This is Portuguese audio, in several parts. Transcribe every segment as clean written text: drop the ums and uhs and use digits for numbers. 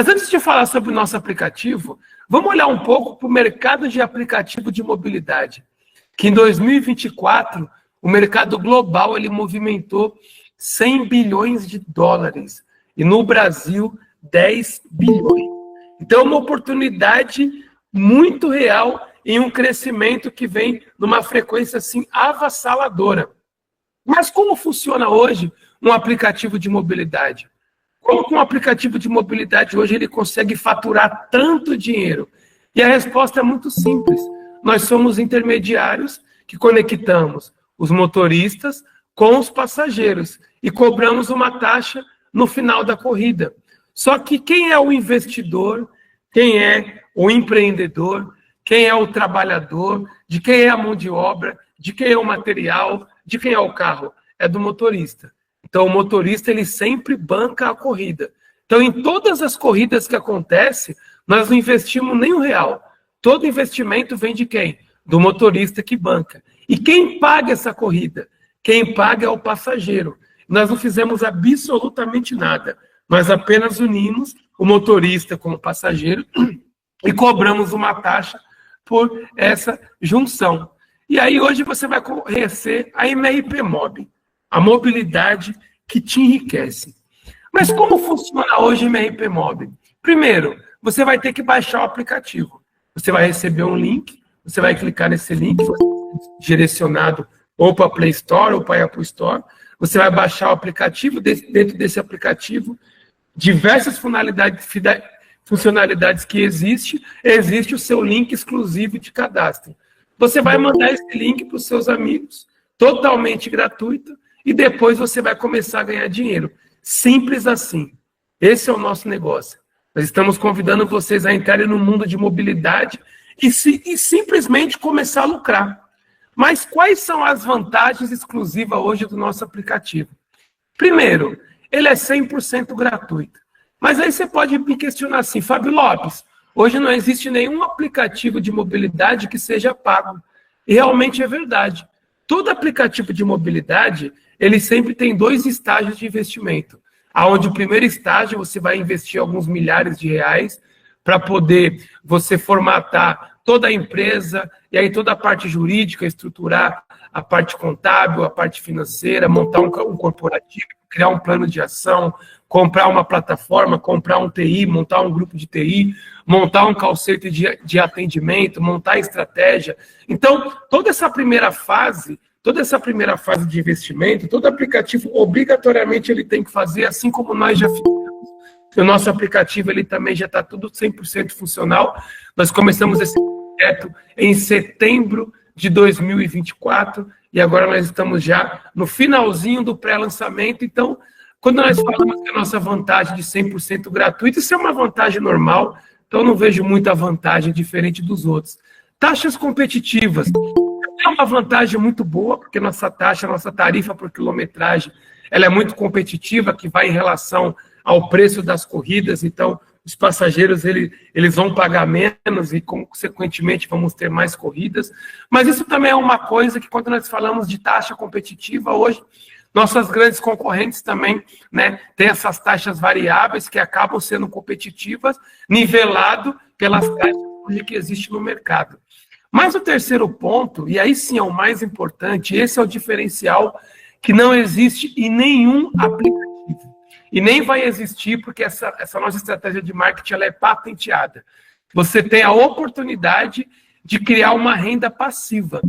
Mas antes de falar sobre o nosso aplicativo, vamos olhar um pouco para o mercado de aplicativo de mobilidade, que em 2024, o mercado global ele movimentou 100 bilhões de dólares, e no Brasil, 10 bilhões. Então, é uma oportunidade muito real em um crescimento que vem numa frequência assim avassaladora. Mas como funciona hoje um aplicativo de mobilidade? Como que um aplicativo de mobilidade hoje ele consegue faturar tanto dinheiro? E a resposta é muito simples. Nós somos intermediários que conectamos os motoristas com os passageiros e cobramos uma taxa no final da corrida. Só que quem é o investidor, quem é o empreendedor, quem é o trabalhador, de quem é a mão de obra, de quem é o material, de quem é o carro? É do motorista. Então, o motorista, ele sempre banca a corrida. Então, em todas as corridas que acontecem, nós não investimos nem R$1. Todo investimento vem de quem? Do motorista que banca. E quem paga essa corrida? Quem paga é o passageiro. Nós não fizemos absolutamente nada. Nós apenas unimos o motorista com o passageiro e cobramos uma taxa por essa junção. E aí, hoje, você vai conhecer a MRP Mob, a mobilidade que te enriquece. Mas como funciona hoje a MRP Mob? Primeiro, você vai ter que baixar o aplicativo. Você vai receber um link, você vai clicar nesse link, direcionado ou para a Play Store ou para a Apple Store. Você vai baixar o aplicativo, dentro desse aplicativo, diversas funcionalidades que existe o seu link exclusivo de cadastro. Você vai mandar esse link para os seus amigos, totalmente gratuito, e depois você vai começar a ganhar dinheiro. Simples assim. Esse é o nosso negócio. Nós estamos convidando vocês a entrarem no mundo de mobilidade e simplesmente começar a lucrar. Mas quais são as vantagens exclusivas hoje do nosso aplicativo? Primeiro, ele é 100% gratuito. Mas aí você pode me questionar assim, Fábio Lopes, hoje não existe nenhum aplicativo de mobilidade que seja pago. E realmente é verdade. Todo aplicativo de mobilidade, ele sempre tem 2 estágios de investimento. Onde o primeiro estágio você vai investir alguns milhares de reais para poder você formatar toda a empresa, e aí toda a parte jurídica, estruturar a parte contábil, a parte financeira, montar um corporativo, criar um plano de ação, comprar uma plataforma, comprar um TI, montar um grupo de TI, montar um call center de atendimento, montar estratégia. Então, toda essa primeira fase de investimento, todo aplicativo, obrigatoriamente, ele tem que fazer, assim como nós já fizemos. O nosso aplicativo, ele também já está tudo 100% funcional. Nós começamos esse projeto em setembro de 2024, e agora nós estamos já no finalzinho do pré-lançamento. Então, quando nós falamos que a nossa vantagem de 100% gratuito, isso é uma vantagem normal, então eu não vejo muita vantagem diferente dos outros. Taxas competitivas. É uma vantagem muito boa, porque nossa tarifa por quilometragem, ela é muito competitiva, que vai em relação ao preço das corridas, então os passageiros eles vão pagar menos e, consequentemente, vamos ter mais corridas. Mas isso também é uma coisa que, quando nós falamos de taxa competitiva, hoje, nossas grandes concorrentes também, né, têm essas taxas variáveis que acabam sendo competitivas, nivelado pelas taxas que existem no mercado. Mas o terceiro ponto, e aí sim é o mais importante, esse é o diferencial que não existe em nenhum aplicativo. E nem vai existir, porque essa nossa estratégia de marketing ela é patenteada. Você tem a oportunidade de criar uma renda passiva.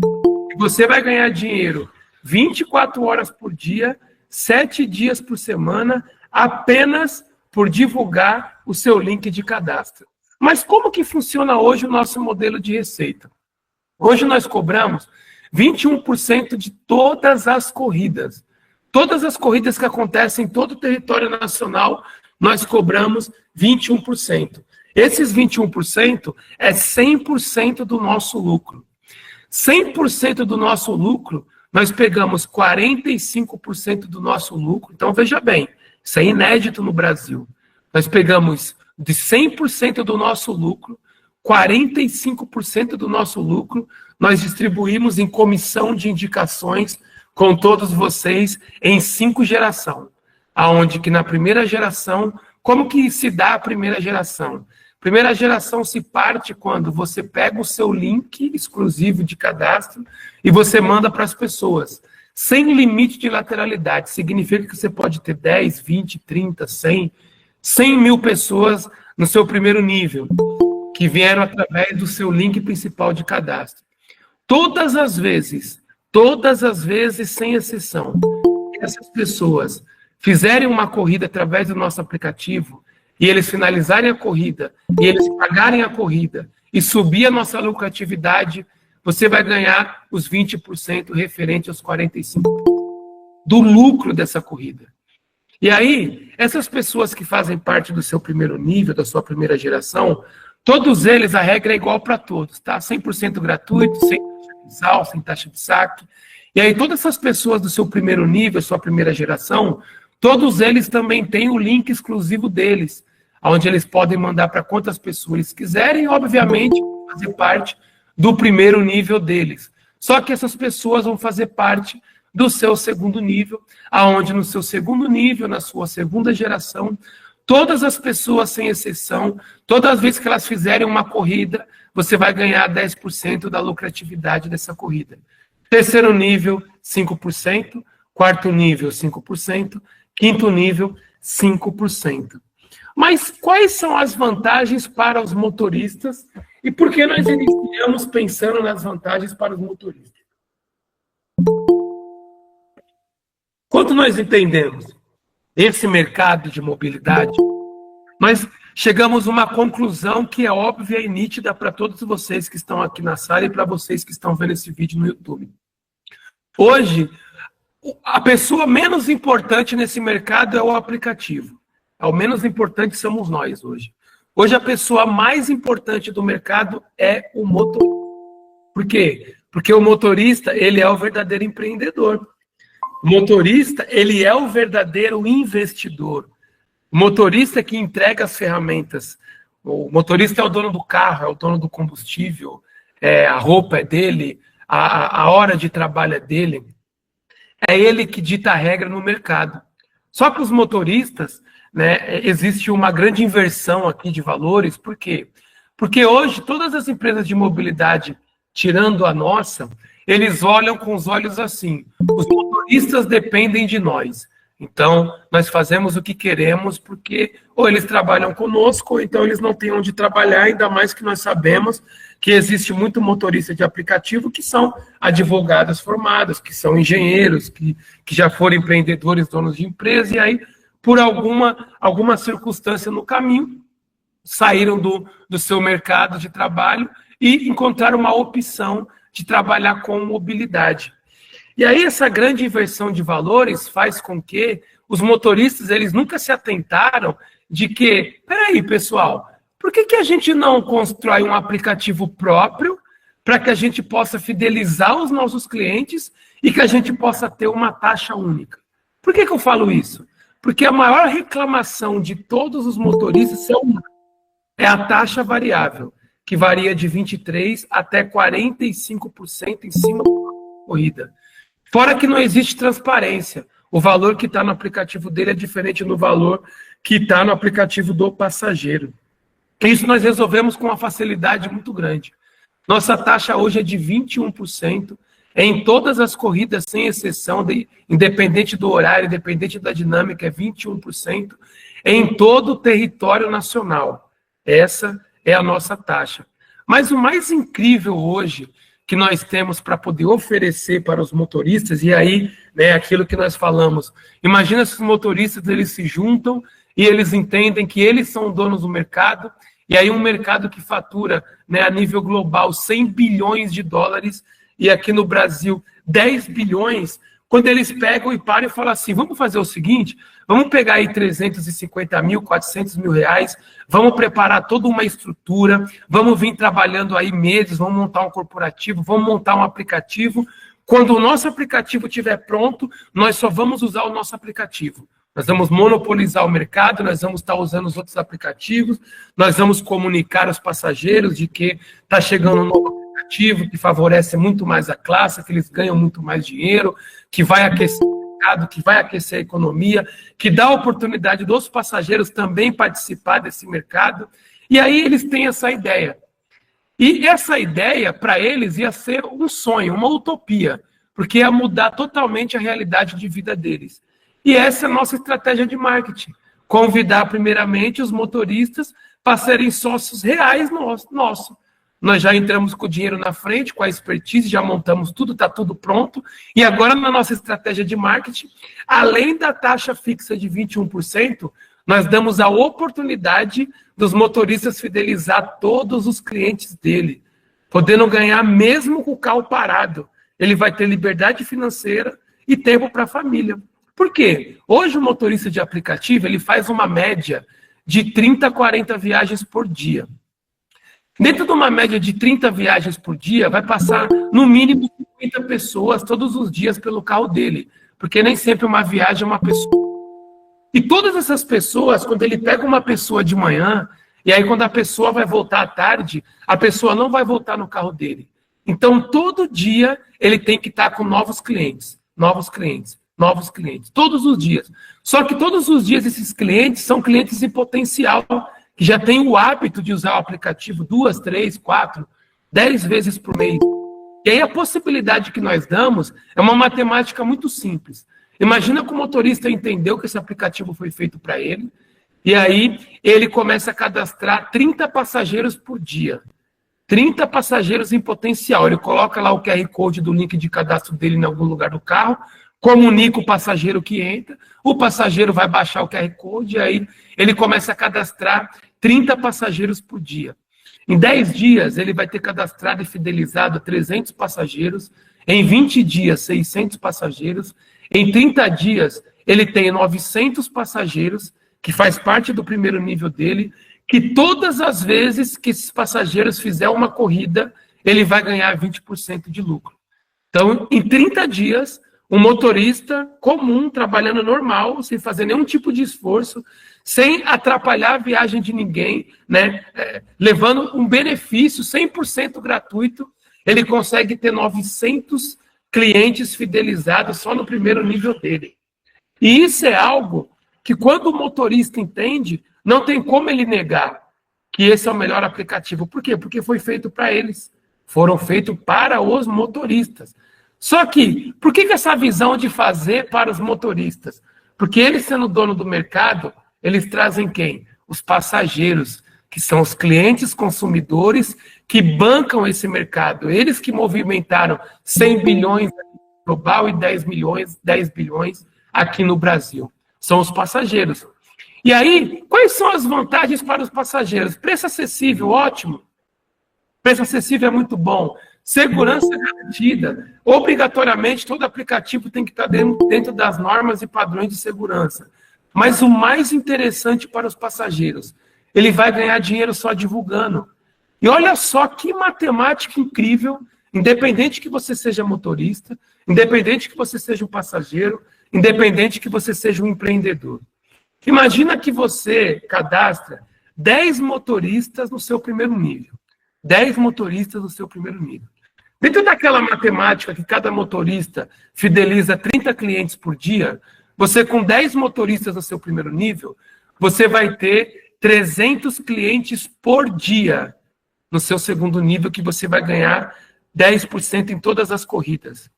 E você vai ganhar dinheiro 24 horas por dia, 7 dias por semana, apenas por divulgar o seu link de cadastro. Mas como que funciona hoje o nosso modelo de receita? Hoje nós cobramos 21% de todas as corridas. Todas as corridas que acontecem em todo o território nacional, nós cobramos 21%. Esses 21% é 100% do nosso lucro. 100% do nosso lucro, nós pegamos 45% do nosso lucro. Então, veja bem, isso é inédito no Brasil. Nós pegamos de 100% do nosso lucro, 45% do nosso lucro, nós distribuímos em comissão de indicações com todos vocês em 5 gerações, aonde que na primeira geração como que se dá a primeira geração? Primeira geração se parte quando você pega o seu link exclusivo de cadastro e você manda para as pessoas, sem limite de lateralidade. Significa que você pode ter 10, 20, 30, 100 mil pessoas no seu primeiro nível, que vieram através do seu link principal de cadastro. Todas as vezes, sem exceção, que essas pessoas fizerem uma corrida através do nosso aplicativo, e eles finalizarem a corrida, e eles pagarem a corrida, e subir a nossa lucratividade, você vai ganhar os 20% referente aos 45% do lucro dessa corrida. E aí, essas pessoas que fazem parte do seu primeiro nível, da sua primeira geração, todos eles, a regra é igual para todos, tá? 100% gratuito, sem taxa mensal, sem taxa de saque. E aí, todas essas pessoas do seu primeiro nível, sua primeira geração, todos eles também têm o link exclusivo deles, onde eles podem mandar para quantas pessoas eles quiserem, obviamente, fazer parte do primeiro nível deles. Só que essas pessoas vão fazer parte do seu segundo nível, aonde no seu segundo nível, na sua segunda geração, todas as pessoas, sem exceção, todas as vezes que elas fizerem uma corrida, você vai ganhar 10% da lucratividade dessa corrida. Terceiro nível, 5%. Quarto nível, 5%. Quinto nível, 5%. Mas quais são as vantagens para os motoristas e por que nós iniciamos pensando nas vantagens para os motoristas? Quando nós entendemos esse mercado de mobilidade, nós chegamos a uma conclusão que é óbvia e nítida para todos vocês que estão aqui na sala e para vocês que estão vendo esse vídeo no YouTube. Hoje, a pessoa menos importante nesse mercado é o aplicativo. O menos importante somos nós hoje. Hoje a pessoa mais importante do mercado é o motorista. Por quê? Porque o motorista, ele é o verdadeiro empreendedor. O motorista, ele é o verdadeiro investidor. O motorista que entrega as ferramentas. O motorista é o dono do carro, é o dono do combustível, a roupa é dele, a hora de trabalho é dele. É ele que dita a regra no mercado. Só que os motoristas, né, existe uma grande inversão aqui de valores. Por quê? Porque hoje todas as empresas de mobilidade, tirando a nossa, eles olham com os olhos assim: os motoristas dependem de nós. Então, nós fazemos o que queremos porque ou eles trabalham conosco, ou então eles não têm onde trabalhar, ainda mais que nós sabemos que existe muito motorista de aplicativo que são advogados formados, que são engenheiros, que já foram empreendedores, donos de empresa, e aí, por alguma circunstância no caminho, saíram do seu mercado de trabalho e encontraram uma opção de trabalhar com mobilidade. E aí essa grande inversão de valores faz com que os motoristas, eles nunca se atentaram de que, peraí, pessoal, por que a gente não constrói um aplicativo próprio para que a gente possa fidelizar os nossos clientes e que a gente possa ter uma taxa única? Por que eu falo isso? Porque a maior reclamação de todos os motoristas é a taxa variável, que varia de 23% até 45% em cima da corrida. Fora que não existe transparência. O valor que está no aplicativo dele é diferente do valor que está no aplicativo do passageiro. Isso nós resolvemos com uma facilidade muito grande. Nossa taxa hoje é de 21%, em todas as corridas, sem exceção, independente do horário, independente da dinâmica, é 21%, em todo o território nacional. Essa é a nossa taxa. Mas o mais incrível hoje que nós temos para poder oferecer para os motoristas, e aí, né, aquilo que nós falamos, imagina se os motoristas eles se juntam e eles entendem que eles são donos do mercado, e aí um mercado que fatura, né, a nível global 100 bilhões de dólares, e aqui no Brasil 10 bilhões, quando eles pegam e param e falam assim, vamos fazer o seguinte, vamos pegar aí 350 mil, 400 mil reais, vamos preparar toda uma estrutura, vamos vir trabalhando aí meses, vamos montar um corporativo, vamos montar um aplicativo. Quando o nosso aplicativo estiver pronto, nós só vamos usar o nosso aplicativo. Nós vamos monopolizar o mercado, nós vamos estar usando os outros aplicativos, nós vamos comunicar aos passageiros de que está chegando um novo aplicativo que favorece muito mais a classe, que eles ganham muito mais dinheiro, que vai aquecer o mercado, que vai aquecer a economia, que dá a oportunidade dos passageiros também participar desse mercado. E aí eles têm essa ideia. E essa ideia, para eles, ia ser um sonho, uma utopia, porque ia mudar totalmente a realidade de vida deles. E essa é a nossa estratégia de marketing. Convidar, primeiramente, os motoristas para serem sócios reais nosso. Nós já entramos com o dinheiro na frente, com a expertise, já montamos tudo, está tudo pronto. E agora, na nossa estratégia de marketing, além da taxa fixa de 21%, nós damos a oportunidade dos motoristas fidelizar todos os clientes dele, podendo ganhar mesmo com o carro parado. Ele vai ter liberdade financeira e tempo para a família. Por quê? Hoje o motorista de aplicativo ele faz uma média de 30 a 40 viagens por dia. Dentro de uma média de 30 viagens por dia, vai passar no mínimo 50 pessoas todos os dias pelo carro dele, porque nem sempre uma viagem é uma pessoa. E todas essas pessoas, quando ele pega uma pessoa de manhã, e aí quando a pessoa vai voltar à tarde, a pessoa não vai voltar no carro dele. Então, todo dia, ele tem que estar com novos clientes, todos os dias. Só que todos os dias esses clientes são clientes em potencial, que já têm o hábito de usar o aplicativo 2, 3, 4, 10 vezes por mês. E aí a possibilidade que nós damos é uma matemática muito simples. Imagina que o motorista entendeu que esse aplicativo foi feito para ele, e aí ele começa a cadastrar 30 passageiros por dia. 30 passageiros em potencial. Ele coloca lá o QR Code do link de cadastro dele em algum lugar do carro, comunica o passageiro que entra, o passageiro vai baixar o QR Code, e aí ele começa a cadastrar 30 passageiros por dia. Em 10 dias, ele vai ter cadastrado e fidelizado 300 passageiros, em 20 dias, 600 passageiros, em 30 dias, ele tem 900 passageiros, que faz parte do primeiro nível dele, que todas as vezes que esses passageiros fizerem uma corrida, ele vai ganhar 20% de lucro. Então, em 30 dias, um motorista comum, trabalhando normal, sem fazer nenhum tipo de esforço, sem atrapalhar a viagem de ninguém, né, levando um benefício 100% gratuito, ele consegue ter 900 clientes fidelizados só no primeiro nível dele. E isso é algo que, quando o motorista entende, não tem como ele negar que esse é o melhor aplicativo. Por quê? Porque foi feito para eles. Foram feitos para os motoristas. Só que, por que essa visão de fazer para os motoristas? Porque eles, sendo dono do mercado, eles trazem quem? Os passageiros, que são os clientes consumidores que bancam esse mercado. Eles que movimentaram 100 bilhões global e 10 bilhões aqui no Brasil. São os passageiros. E aí, quais são as vantagens para os passageiros? Preço acessível, ótimo. Preço acessível é muito bom. Segurança garantida. Obrigatoriamente, todo aplicativo tem que estar dentro das normas e padrões de segurança. Mas o mais interessante para os passageiros, ele vai ganhar dinheiro só divulgando. E olha só que matemática incrível, independente que você seja motorista, independente que você seja um passageiro, independente que você seja um empreendedor. Imagina que você cadastra 10 motoristas no seu primeiro nível. 10 motoristas no seu primeiro nível. Dentro daquela matemática que cada motorista fideliza 30 clientes por dia, você com 10 motoristas no seu primeiro nível, você vai ter 300 clientes por dia no seu segundo nível, que você vai ganhar 10% em todas as corridas.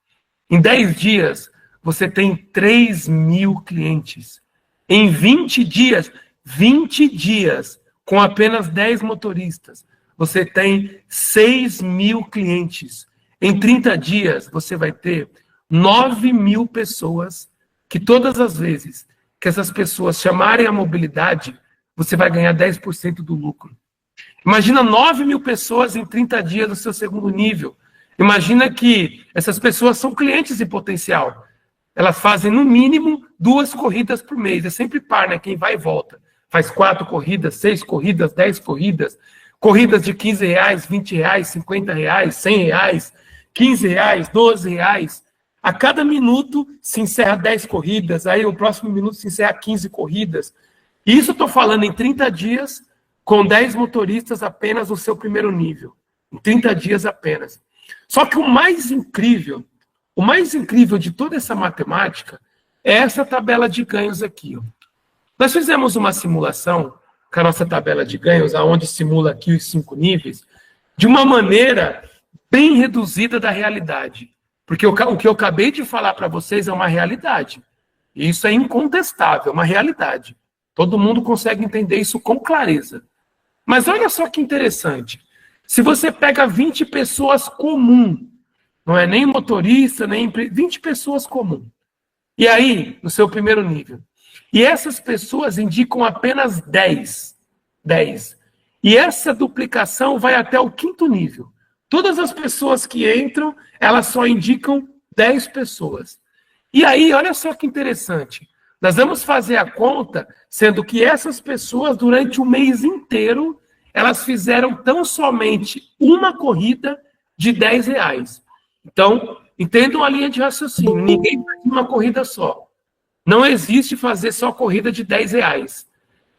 Em 10 dias, você tem 3.000 clientes. Em 20 dias, com apenas 10 motoristas, você tem 6.000 clientes. Em 30 dias, você vai ter 9.000 pessoas, que todas as vezes que essas pessoas chamarem a mobilidade, você vai ganhar 10% do lucro. Imagina 9.000 pessoas em 30 dias no seu segundo nível. Imagina que essas pessoas são clientes em potencial. Elas fazem, no mínimo, 2 corridas por mês. É sempre par, né? Quem vai e volta. Faz 4 corridas, 6 corridas, 10 corridas. Corridas de R$15, R$20, R$50, R$100, R$15, R$12. A cada minuto se encerra 10 corridas. Aí, o próximo minuto se encerra 15 corridas. Isso eu estou falando em 30 dias, com 10 motoristas apenas no seu primeiro nível. Em 30 dias apenas. Só que o mais incrível de toda essa matemática é essa tabela de ganhos aqui. Ó. Nós fizemos uma simulação com a nossa tabela de ganhos, aonde simula aqui os 5 níveis, de uma maneira bem reduzida da realidade. Porque o que eu acabei de falar para vocês é uma realidade. E isso é incontestável, é uma realidade. Todo mundo consegue entender isso com clareza. Mas olha só que interessante. Se você pega 20 pessoas comuns, não é nem motorista, nem 20 pessoas comuns. E aí, no seu primeiro nível. E essas pessoas indicam apenas 10. 10. E essa duplicação vai até o 5º nível. Todas as pessoas que entram, elas só indicam 10 pessoas. E aí, olha só que interessante. Nós vamos fazer a conta, sendo que essas pessoas, durante o mês inteiro, elas fizeram tão somente uma corrida de R$10. Então, entendam a linha de raciocínio. Ninguém faz uma corrida só. Não existe fazer só corrida de R$10.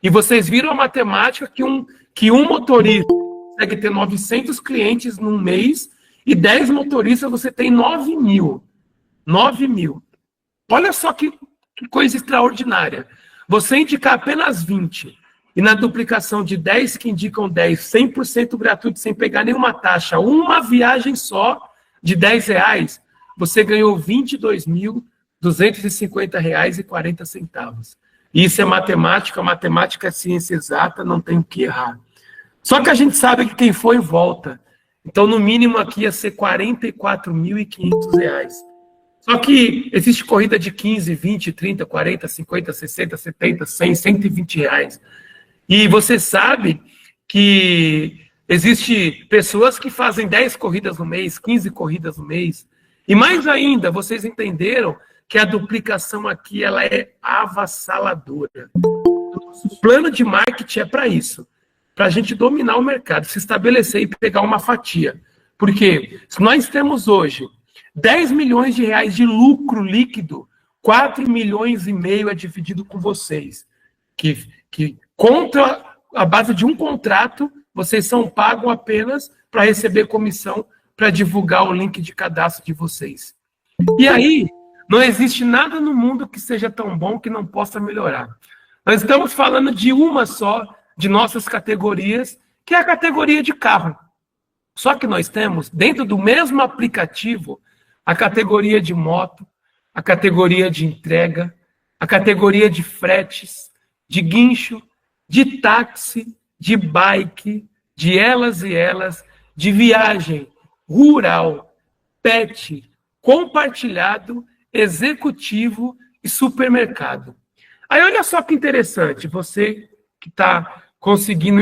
E vocês viram a matemática que um motorista consegue ter 900 clientes num mês e 10 motoristas você tem 9 mil. 9 mil. Olha só que coisa extraordinária. Você indicar apenas 20 e na duplicação de 10 que indicam 10, 100% gratuito, sem pegar nenhuma taxa, uma viagem só de R$10, você ganhou R$22.250,40. Isso é matemática é ciência exata, não tem o que errar. Só que a gente sabe que quem foi volta. Então, no mínimo, aqui ia ser R$44.500. Só que existe corrida de 15, 20, 30, 40, 50, 60, 70, 100, R$120. E você sabe que existe pessoas que fazem 10 corridas no mês, 15 corridas no mês. E mais ainda, vocês entenderam que a duplicação aqui ela é avassaladora. O plano de marketing é para isso. Para a gente dominar o mercado, se estabelecer e pegar uma fatia. Porque se nós temos hoje R$10 milhões de lucro líquido, 4,5 milhões é dividido com vocês. Que contra a base de um contrato, vocês são pagos apenas para receber comissão para divulgar o link de cadastro de vocês. E aí, não existe nada no mundo que seja tão bom que não possa melhorar. Nós estamos falando de uma só de nossas categorias, que é a categoria de carro. Só que nós temos, dentro do mesmo aplicativo, a categoria de moto, a categoria de entrega, a categoria de fretes, de guincho, de táxi, de bike, de elas e elas, de viagem rural, pet, compartilhado, executivo e supermercado. Aí olha só que interessante, você que está conseguindo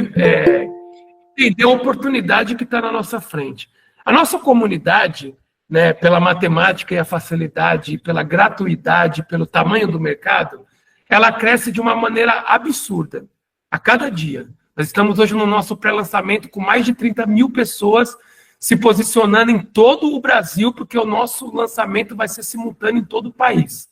entender a oportunidade que está na nossa frente. A nossa comunidade, né, pela matemática e a facilidade, pela gratuidade, pelo tamanho do mercado, ela cresce de uma maneira absurda, a cada dia. Nós estamos hoje no nosso pré-lançamento com mais de 30 mil pessoas se posicionando em todo o Brasil, porque o nosso lançamento vai ser simultâneo em todo o país.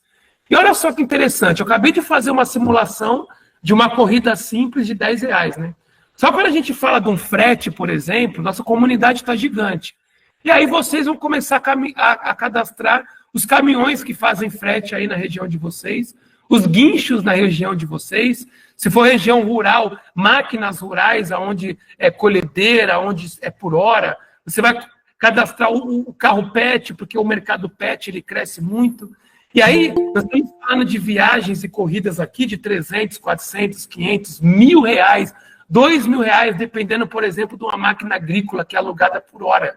E olha só que interessante, eu acabei de fazer uma simulação de uma corrida simples de R$10, né? Só quando a gente fala de um frete, por exemplo, nossa comunidade está gigante. E aí vocês vão começar a cadastrar os caminhões que fazem frete aí na região de vocês, os guinchos na região de vocês, se for região rural, máquinas rurais, onde é colhedeira, onde é por hora, você vai cadastrar o carro pet, porque o mercado pet ele cresce muito. E aí, nós estamos falando de viagens e corridas aqui de 300, 400, 500, R$1.000, R$2.000, dependendo, por exemplo, de uma máquina agrícola que é alugada por hora.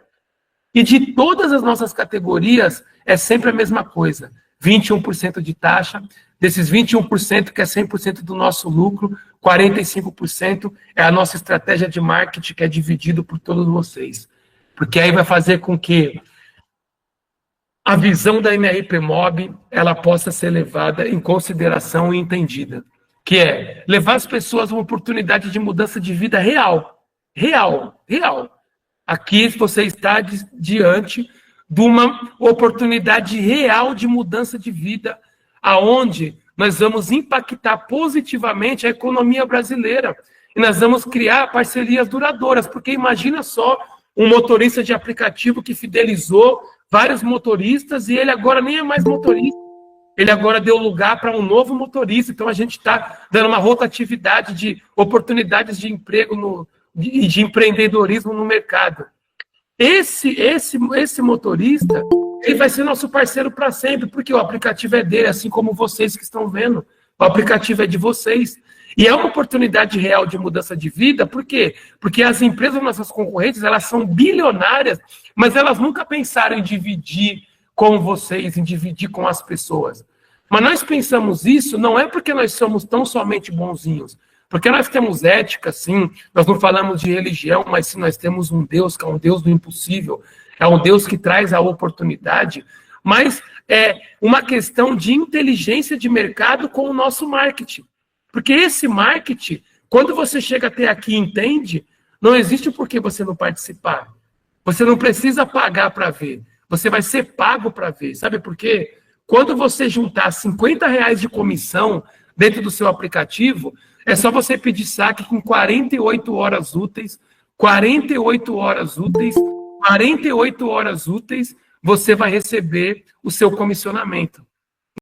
E de todas as nossas categorias, é sempre a mesma coisa. 21% de taxa, desses 21%, que é 100% do nosso lucro, 45% é a nossa estratégia de marketing, que é dividido por todos vocês. Porque aí vai fazer com que a visão da MRP Mob ela possa ser levada em consideração e entendida, que é levar as pessoas a uma oportunidade de mudança de vida real. Real. Aqui você está diante de uma oportunidade real de mudança de vida, aonde nós vamos impactar positivamente a economia brasileira e nós vamos criar parcerias duradouras, porque imagina só um motorista de aplicativo que fidelizou vários motoristas e ele agora nem é mais motorista. Ele agora deu lugar para um novo motorista. Então, a gente está dando uma rotatividade de oportunidades de emprego e de empreendedorismo no mercado. Esse motorista, ele vai ser nosso parceiro para sempre, porque o aplicativo é dele, assim como vocês que estão vendo. O aplicativo é de vocês. E é uma oportunidade real de mudança de vida, por quê? Porque as empresas, nossas concorrentes, elas são bilionárias, mas elas nunca pensaram em dividir com vocês, em dividir com as pessoas. Mas nós pensamos isso não é porque nós somos tão somente bonzinhos, porque nós temos ética, sim, nós não falamos de religião, mas sim, nós temos um Deus que é um Deus do impossível, é um Deus que traz a oportunidade, mas é uma questão de inteligência de mercado com o nosso marketing. Porque esse marketing, quando você chega até aqui e entende, não existe por que você não participar. Você não precisa pagar para ver. Você vai ser pago para ver. Sabe por quê? Quando você juntar R$50 de comissão dentro do seu aplicativo, é só você pedir saque com 48 horas úteis, 48 horas úteis, 48 horas úteis, você vai receber o seu comissionamento.